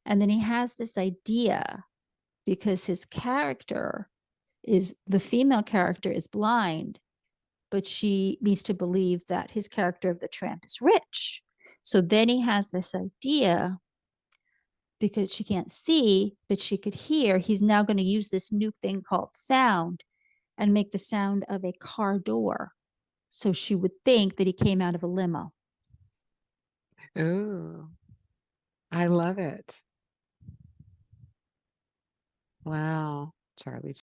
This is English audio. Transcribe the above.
And then he has this idea because his character is the female character is blind, but she needs to believe that his character of the tramp is rich. So then he has this idea because she can't see, but she could hear. He's now going to use this new thing called sound and make the sound of a car door. So she would think that he came out of a limo. Ooh, I love it. Wow. Charlie